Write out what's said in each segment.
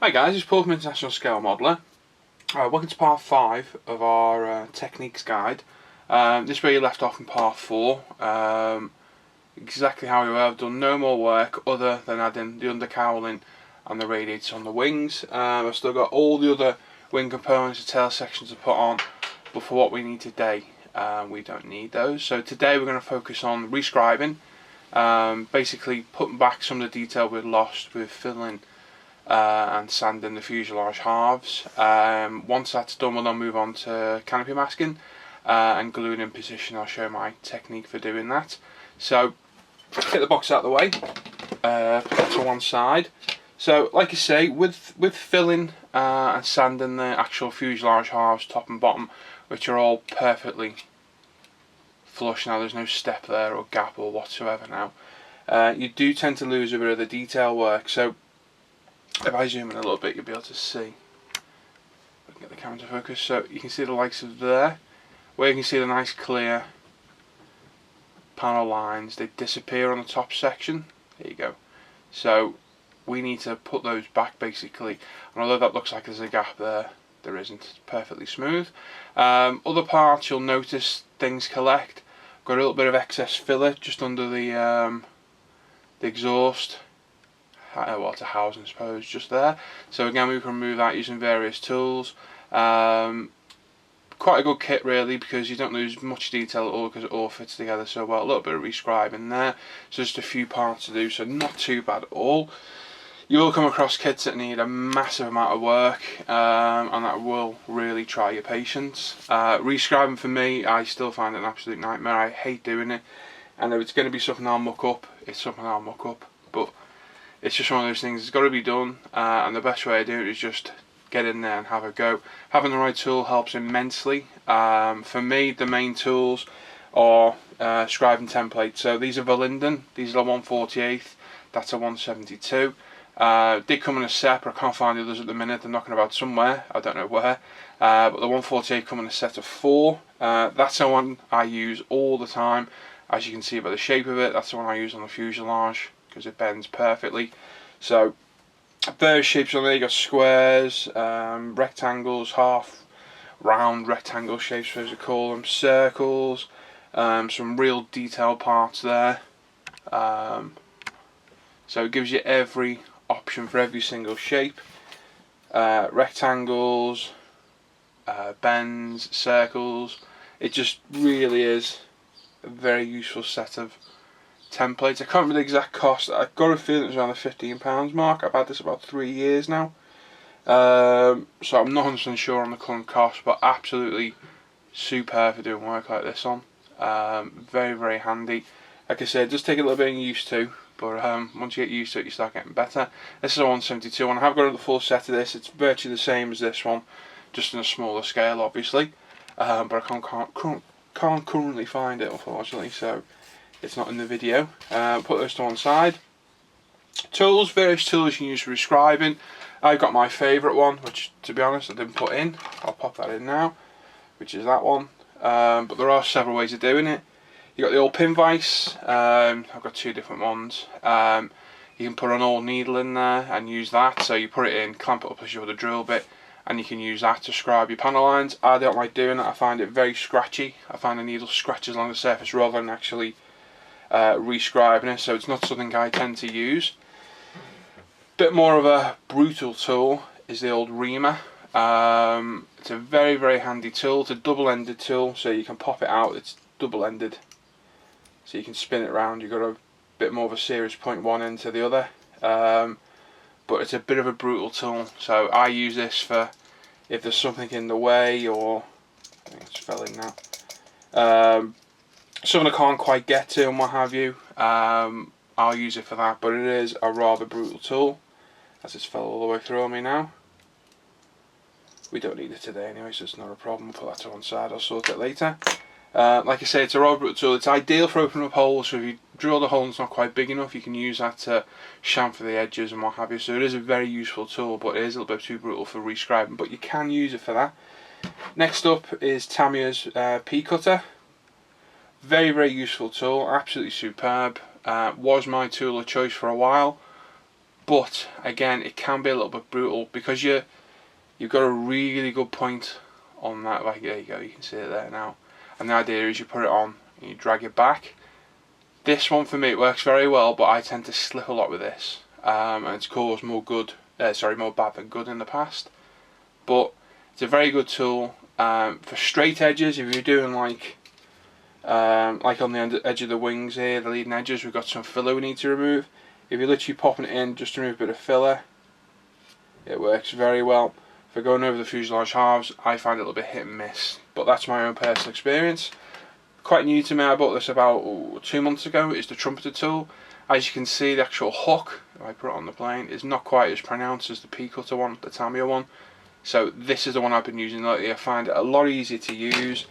Hi guys, it's Paul from International Scale Modeller. Welcome to part 5 of our techniques guide. This is where you left off in part 4. Exactly how we were. I've done no more work other than adding the undercowling and the radiators on the wings. I've still got all the other wing components, the tail sections to put on, but for what we need today, we don't need those. So today we're going to focus on re-scribing, basically putting back some of the detail we've lost with filling and sanding the fuselage halves. Once that's done, we'll then move on to canopy masking and gluing in position. I'll show my technique for doing that. So get the box out of the way, put that to one side. So like I say, with filling and sanding the actual fuselage halves top and bottom, which are all perfectly flush now, there's no step there or gap or whatsoever now, you do tend to lose a bit of the detail work. So if I zoom in a little bit, you'll be able to see. I can get the camera to focus. So you can see the likes of there, where you can see the nice clear panel lines. They disappear on the top section. There you go. So we need to put those back basically. And although that looks like there's a gap there, there isn't. It's perfectly smooth. Other parts, you'll notice things collect. Got a little bit of excess filler just under the exhaust. Water housing, I suppose, just there. So again, we can remove that using various tools. Quite a good kit really, because you don't lose much detail at all because it all fits together so well. A little bit of re-scribing there, so just a few parts to do, so not too bad at all. You will come across kits that need a massive amount of work, and that will really try your patience. Re-scribing for me, I still find it an absolute nightmare. I hate doing it, and if it's going to be something I'll muck up, it's something I'll muck up. But it's just one of those things, it's got to be done, and the best way to do it is just get in there and have a go. Having the right tool helps immensely. For me, the main tools are scribing templates. So these are Verlinden, these are a 1/48, that's a 1/72. Did come in a set, but I can't find the others at the minute. They're knocking about somewhere, I don't know where. But the 1/48 come in a set of 4. That's the one I use all the time. As you can see by the shape of it, that's the one I use on the fuselage, because it bends perfectly. So various shapes on there. You got squares, rectangles, half round rectangle shapes, as we call them, circles, some real detailed parts there. So it gives you every option for every single shape. Rectangles, bends, circles. It just really is a very useful set of templates. I can't remember the exact cost. I've got a feeling it's around the £15 mark. I've had this about 3 years now, so I'm not 100% sure on the current cost, but absolutely superb for doing work like this on. Very, very handy. Like I said, it does take a little bit of used to, but once you get used to it, you start getting better. This is a 1/72 one. I have got the full set of this. It's virtually the same as this one, just in a smaller scale, obviously. But I can't currently find it, unfortunately, so it's not in the video. Put those to one side. Tools, various tools you can use for re-scribing. I've got my favourite one, which to be honest I didn't put in. I'll pop that in now, which is that one. But there are several ways of doing it. You got the old pin vise. I've got 2 different ones. You can put an old needle in there and use that. So you put it in, clamp it up as you would a drill bit, and you can use that to scribe your panel lines. I don't like doing that. I find it very scratchy. I find the needle scratches along the surface rather than actually re-scribing it, so it's not something I tend to use. Bit more of a brutal tool is the old reamer. It's a very, very handy tool. It's a double-ended tool, so you can pop it out. It's double-ended, so you can spin it around. You've got a bit more of a serious point one end to the other, but it's a bit of a brutal tool. So I use this for if there's something in the way, or I think it's fell in now. Something I can't quite get to and what have you, I'll use it for that, but it is a rather brutal tool, as it's fell all the way through on me now. We don't need it today anyway, so it's not a problem. We'll put that to one side, I'll sort it later. Like I say, it's a rather brutal tool. It's ideal for opening up holes, so if you drill the hole and it's not quite big enough, you can use that to chamfer the edges and what have you. So it is a very useful tool, but it is a little bit too brutal for re-scribing, but you can use it for that. Next up is Tamiya's P cutter. Very, very useful tool, absolutely superb. Was my tool of choice for a while. but again, it can be a little bit brutal because you've got a really good point on that. Like, there you go, you can see it there now. And the idea is you put it on and you drag it back. This one for me, it works very well, but I tend to slip a lot with this, and it's caused more bad than good in the past. But it's a very good tool for straight edges. If you're doing like on the edge of the wings here, the leading edges, we've got some filler we need to remove. If you're literally popping it in just to remove a bit of filler, it works very well. For going over the fuselage halves, I find it a little bit hit and miss, but that's my own personal experience. Quite new to me. I bought this about 2 months ago. It's the trumpeter tool. As you can see, the actual hook, if I put it on the plane, is not quite as pronounced as the P-cutter one, the Tamiya one. So this is the one I've been using lately. I find it a lot easier to use.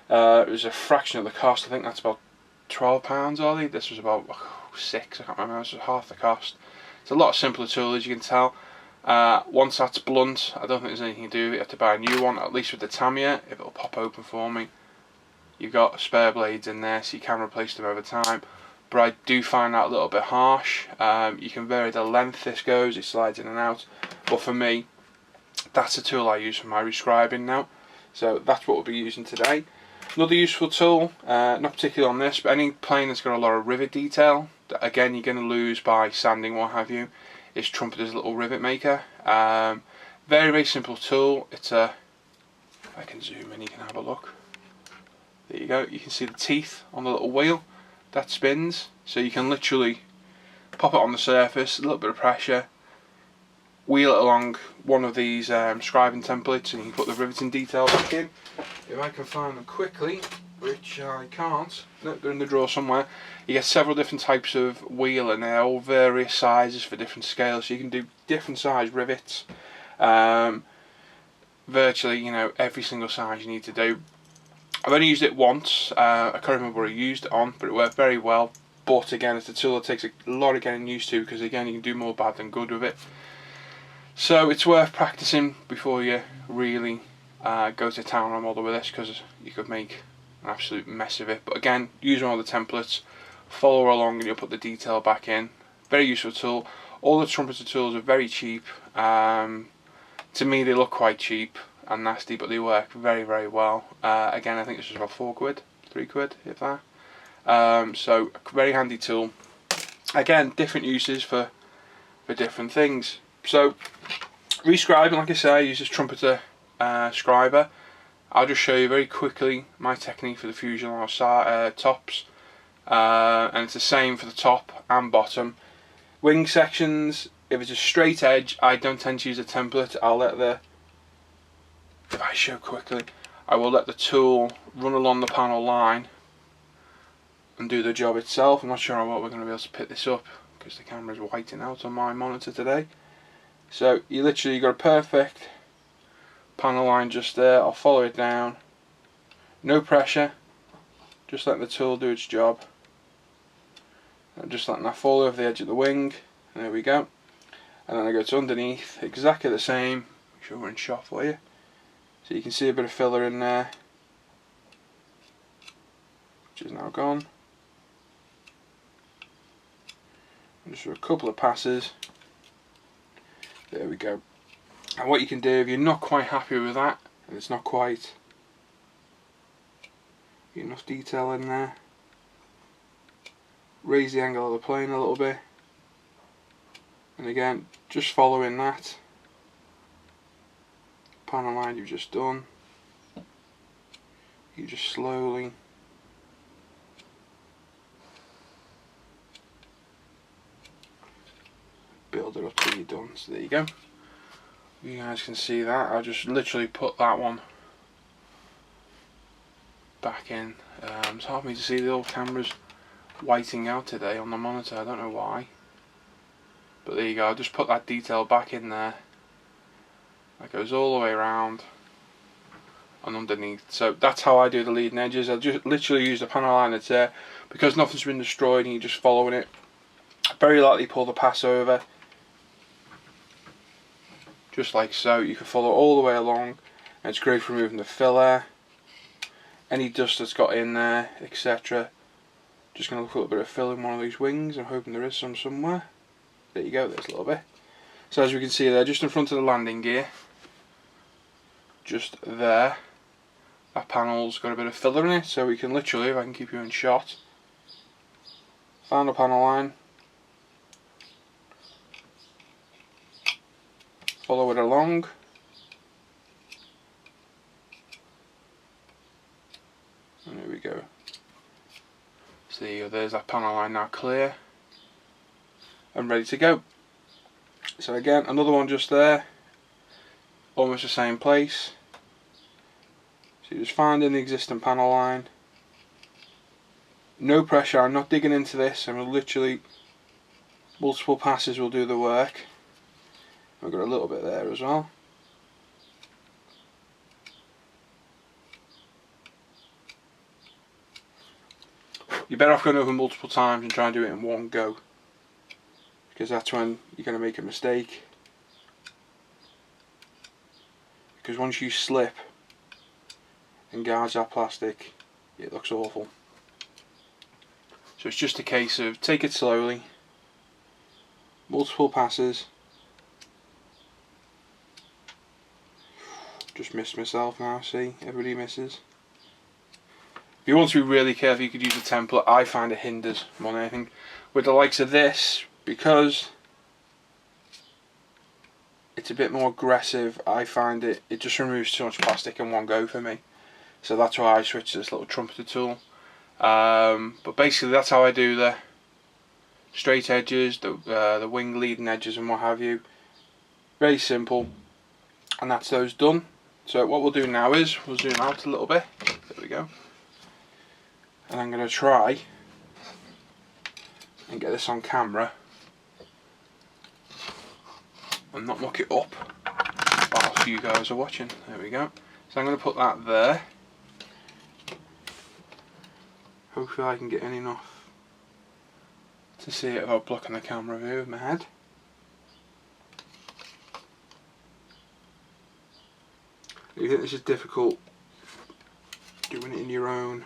It was a fraction of the cost. I think that's about £12, Ollie. This was about 6, I can't remember. It was half the cost. It's a lot simpler tool, as you can tell. Once that's blunt, I don't think there's anything to do. You have to buy a new one, at least with the Tamiya, if it'll pop open for me. You've got spare blades in there, so you can replace them over time. But I do find that a little bit harsh. You can vary the length this goes, it slides in and out. But for me, that's a tool I use for my Re-Scribing now. So that's what we'll be using today. Another useful tool, not particularly on this, but any plane that's got a lot of rivet detail, that again you're going to lose by sanding, what have you, is Trumpeter's little rivet maker. Very, very simple tool. It's a, if I can zoom in, you can have a look. There you go, you can see the teeth on the little wheel that spins, so you can literally pop it on the surface, a little bit of pressure, wheel it along one of these scribing templates, and you can put the riveting detail back in. If I can find them quickly, which I can't, no, they're in the drawer somewhere. You get several different types of wheel, and they're all various sizes for different scales, so you can do different size rivets. Virtually, you know, every single size you need to do. I've only used it once. I can't remember what I used it on, but it worked very well. But again, it's a tool that takes a lot of getting used to, because again, you can do more bad than good with it. So it's worth practicing before you really go to town on model with this, because you could make an absolute mess of it. But again, use one of the templates, follow along, and you'll put the detail back in. Very useful tool. All the trumpeter tools are very cheap. To me, they look quite cheap and nasty, but they work very, very well. Again, I think this was about £4, £3, if that. So very handy tool. Again, different uses for different things. So Re-Scribing, like I say, I use this trumpeter scriber. I'll just show you very quickly my technique for the fuselage tops, and it's the same for the top and bottom. Wing sections, if it's a straight edge, I don't tend to use a template. I'll let the, if I show quickly, I will let the tool run along the panel line and do the job itself. I'm not sure what we're going to be able to pick this up because the camera's whiting out on my monitor today. So you literally got a perfect panel line just there. I'll follow it down, no pressure, just let the tool do its job. I'm just letting that fall over the edge of the wing, and there we go. And then I go to underneath, exactly the same. Make sure we're in shot for you. So you can see a bit of filler in there, which is now gone. And just for a couple of passes. There we go. And what you can do, if you're not quite happy with that, and it's not quite enough detail in there, raise the angle of the plane a little bit, and again, just following that panel line you've just done, you just slowly build it up till you're done. So there you go. You guys can see that. I just literally put that one back in. It's hard for me to see, the old camera's whiting out today on the monitor, I don't know why. But there you go, I just put that detail back in there. That goes all the way around and underneath. So that's how I do the leading edges. I just literally use the panel line that's there, because nothing's been destroyed and you're just following it. Very lightly pull the pass over, just like so. You can follow all the way along, and it's great for removing the filler, any dust that's got in there, etc. Just going to look a little bit of fill in one of these wings. I'm hoping there is some somewhere. there you go, there's a little bit. So as we can see there, just in front of the landing gear, just there, that panel's got a bit of filler in it, so we can literally, if I can keep you in shot, find the panel line, follow it along, and there we go. So there's that panel line now clear and ready to go. So again, another one just there, almost the same place. So you're just finding the existing panel line. No pressure, I'm not digging into this, and literally multiple passes will do the work. I've got a little bit there as well. You're better off going over multiple times and try and do it in one go, because that's when you're going to make a mistake. Because once you slip and gouge that plastic, it looks awful. So it's just a case of take it slowly, multiple passes. Just missed myself now, see, everybody misses. If you want to be really careful, you could use a template. I find it hinders more than anything. With the likes of this, because it's a bit more aggressive, I find it just removes too much plastic in one go for me. So that's why I switched to this little trumpeter tool. But basically that's how I do the straight edges, the wing leading edges and what have you. Very simple, and that's those done. So what we'll do now is we'll zoom out a little bit. There we go. And I'm going to try and get this on camera and not muck it up whilst you guys are watching. There we go. So I'm going to put that there. Hopefully I can get in enough to see it without blocking the camera view of my head. If you think this is difficult doing it in your own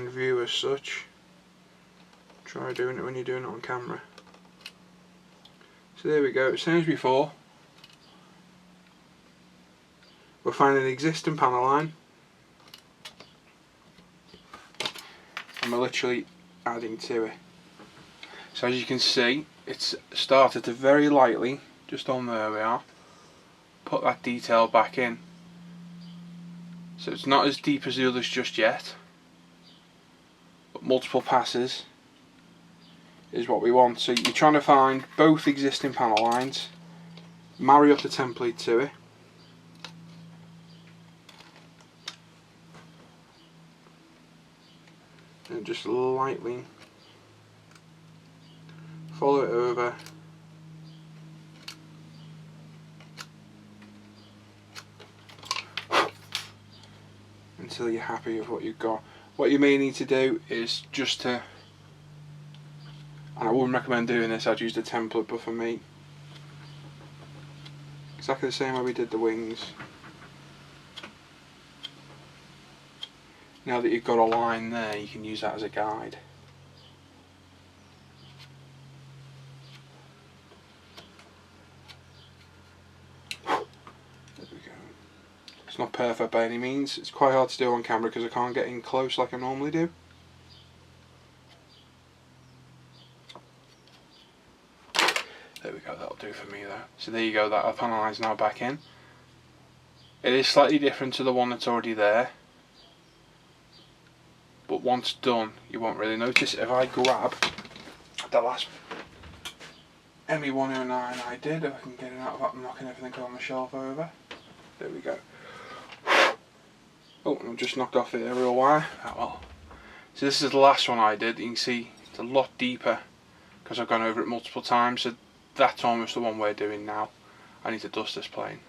view as such, try doing it when you're doing it on camera. So there we go, same as before. We're finding the existing panel line and we're literally adding to it. So as you can see, it's started to very lightly, just on there we are, put that detail back in. So it's not as deep as the others just yet, but multiple passes is what we want. So you're trying to find both existing panel lines, marry up the template to it, and just lightly follow it over until you're happy with what you've got. What you may need to do is just to, and I wouldn't recommend doing this, I'd use the template, but for me, exactly the same way we did the wings. Now that you've got a line there, you can use that as a guide. It's not perfect by any means. It's quite hard to do on camera because I can't get in close like I normally do. There we go, that'll do for me there. So there you go, that panel line's now back in. It is slightly different to the one that's already there, but once done you won't really notice. If I grab the last Me109 I did, if I can get it out without knocking everything on the shelf over. There we go. Oh, I've just knocked off the aerial wire. Oh well. So this is the last one I did. You can see it's a lot deeper because I've gone over it multiple times. So that's almost the one we're doing now. I need to dust this plane.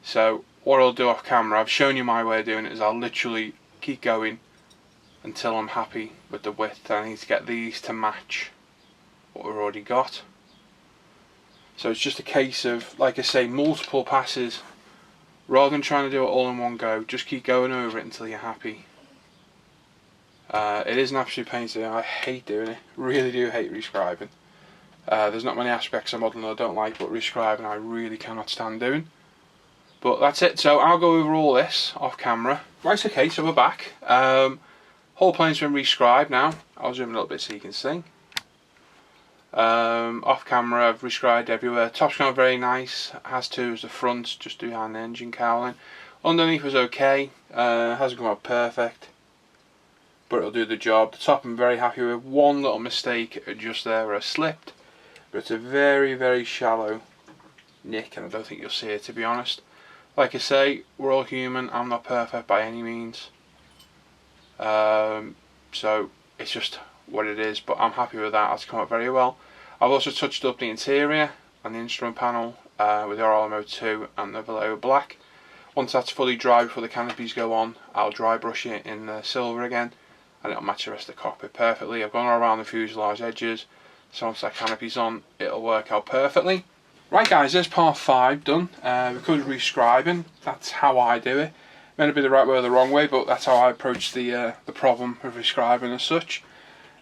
So what I'll do off camera, I've shown you my way of doing it, is I'll literally keep going until I'm happy with the width. I need to get these to match what we've already got. So it's just a case of, like I say, multiple passes. Rather than trying to do it all in one go, just keep going over it until you're happy. It is an absolute pain to do. I hate doing it. Really do hate re-scribing. There's not many aspects of modelling I don't like, but re-scribing I really cannot stand doing. But that's it. So I'll go over all this off camera. Right, okay, so we're back. Whole plane's been re-scribed now. I'll zoom in a little bit so you can see. Off camera I've re-scribed everywhere. Top's gone very nice. It has to as the front, just behind the engine cowling. Underneath was okay. Hasn't come out perfect, but it'll do the job. The top I'm very happy with. One little mistake just there where I slipped, but it's a very, very shallow nick and I don't think you'll see it, to be honest. Like I say, we're all human. I'm not perfect by any means. So it's just what it is, but I'm happy with that. It's come out very well. I've also touched up the interior and the instrument panel with the RLMO 2 and the Vallejo black. Once that's fully dry before the canopies go on, I'll dry brush it in the silver again and it'll match the rest of the cockpit perfectly. I've gone all around the fuselage edges, so once that canopy's on, it'll work out perfectly. Right guys, there's part 5 done. We covered re-scribing. That's how I do it. May not be the right way or the wrong way, but that's how I approach the problem of re-scribing as such.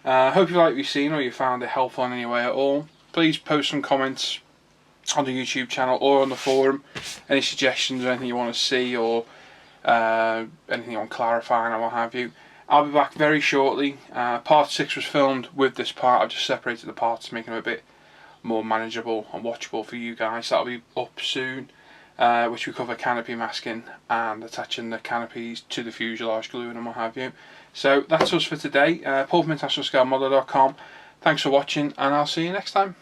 Hope you like what you've seen or you found it helpful in any way at all. Please post some comments on the YouTube channel or on the forum. Any suggestions or anything you want to see, or anything you want clarifying or what have you. I'll be back very shortly. Part 6 was filmed with this part. I've just separated the parts to make them a bit more manageable and watchable for you guys. That'll be up soon, which we cover canopy masking and attaching the canopies to the fuselage glue and what have you. So that's us for today. Paul from InternationalScaleModel.com. Thanks for watching and I'll see you next time.